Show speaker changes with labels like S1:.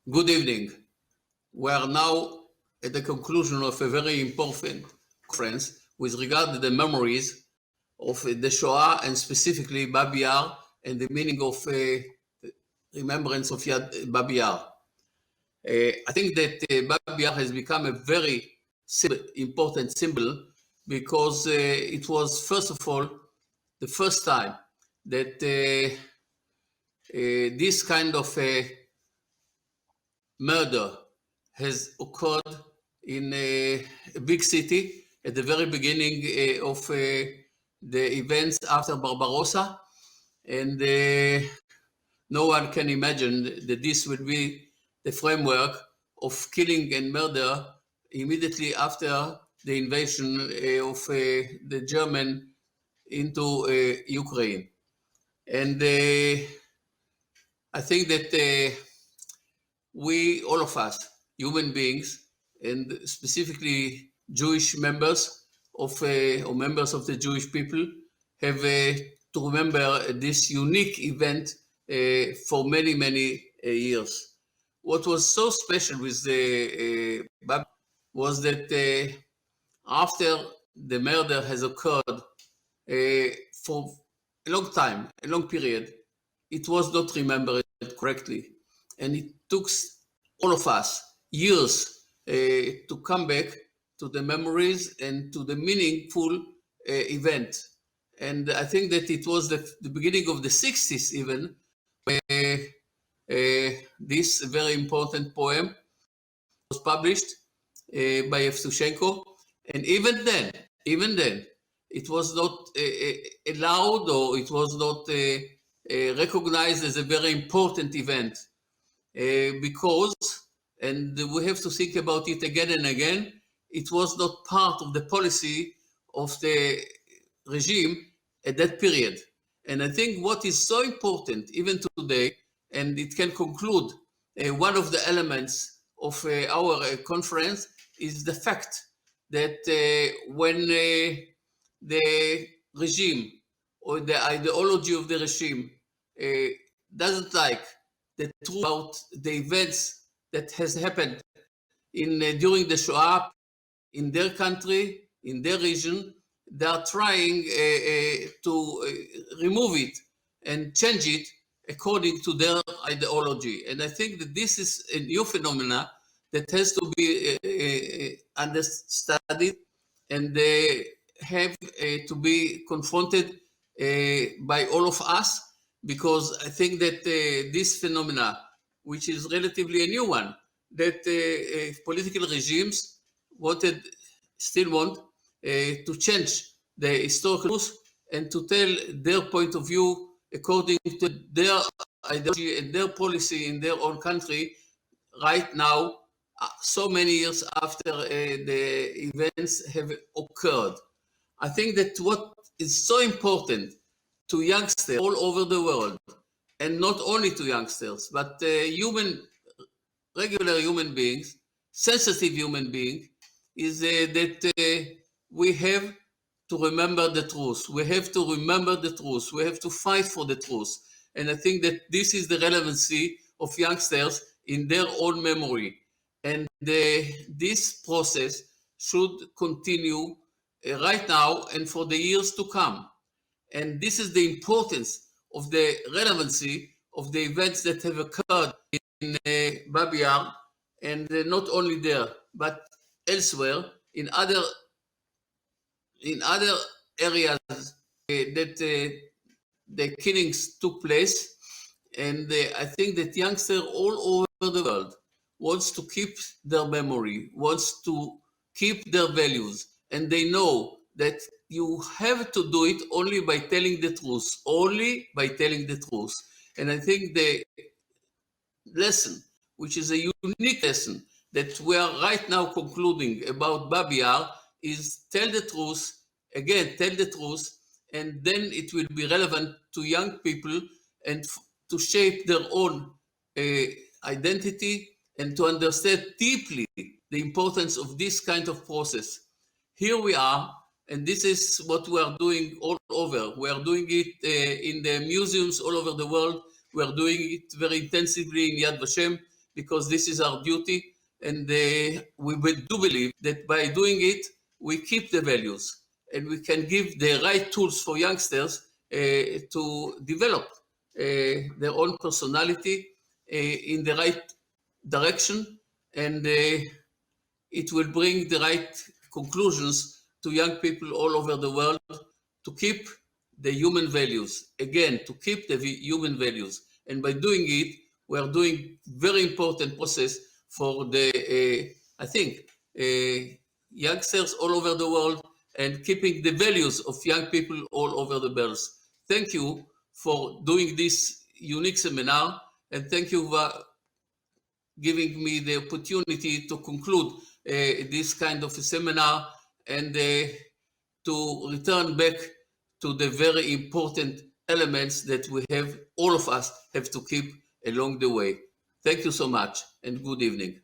S1: Good evening. We are now at the conclusion of a very important conference with regard to the memories of the Shoah and specifically Babi Yar and the meaning of remembrance of Babi Yar. I think that Babi Yar has become a very important symbol because it was, first of all, the first time that this kind of murder has occurred in a big city at the very beginning of the events after Barbarossa. And no one can imagine that this will be the framework of killing and murder immediately after the invasion of the German into Ukraine. And I think that we, all of us, human beings, and specifically Jewish members of or members of the Jewish people, have to remember this unique event for many, many years. What was so special with the Babi was that after the murder has occurred for a long time, a long period, it was not remembered correctly. And it took all of us years to come back to the memories and to the meaningful event. And I think that it was the beginning of the 60s even, where this very important poem was published by Evtushenko. And even then, it was not allowed, or it was not recognized as a very important event. Because, and we have to think about it again and again, it was not part of the policy of the regime at that period. And I think what is so important even today, and it can conclude one of the elements of our conference, is the fact that when the regime or the ideology of the regime doesn't like the truth about the events that has happened during the Shoah in their country, in their region, they are trying to remove it and change it according to their ideology. And I think that this is a new phenomena that has to be understudied and have to be confronted by all of us, because I think that this phenomena, which is relatively a new one, that political regimes still want to change the historical truth and to tell their point of view according to their ideology and their policy in their own country right now, so many years after the events have occurred. I think that what is so important to youngsters all over the world, and not only to youngsters, but regular human beings, sensitive human beings, is that we have to remember the truth. We have to remember the truth. We have to fight for the truth. And I think that this is the relevancy of youngsters in their own memory. And this process should continue right now and for the years to come. And this is the importance of the relevancy of the events that have occurred in Babi Yar, and not only there, but elsewhere in other areas that the killings took place. And I think that youngsters all over the world wants to keep their memory, wants to keep their values, and they know that you have to do it only by telling the truth, only by telling the truth. And I think the lesson, which is a unique lesson that we are right now concluding about Babi Yar, is tell the truth, again, tell the truth, and then it will be relevant to young people and to shape their own identity and to understand deeply the importance of this kind of process. Here we are, and this is what we are doing all over. We are doing it in the museums all over the world. We are doing it very intensively in Yad Vashem, because this is our duty, and we do believe that by doing it, we keep the values, and we can give the right tools for youngsters to develop their own personality in the right direction, and it will bring the right conclusions to young people all over the world to keep the human values. Again, to keep the human values. And by doing it, we are doing very important process for the, I think, youngsters all over the world and keeping the values of young people all over the world. Thank you for doing this unique seminar, and thank you for giving me the opportunity to conclude this kind of a seminar and to return back to the very important elements that we have, all of us have to keep along the way. Thank you so much, and good evening.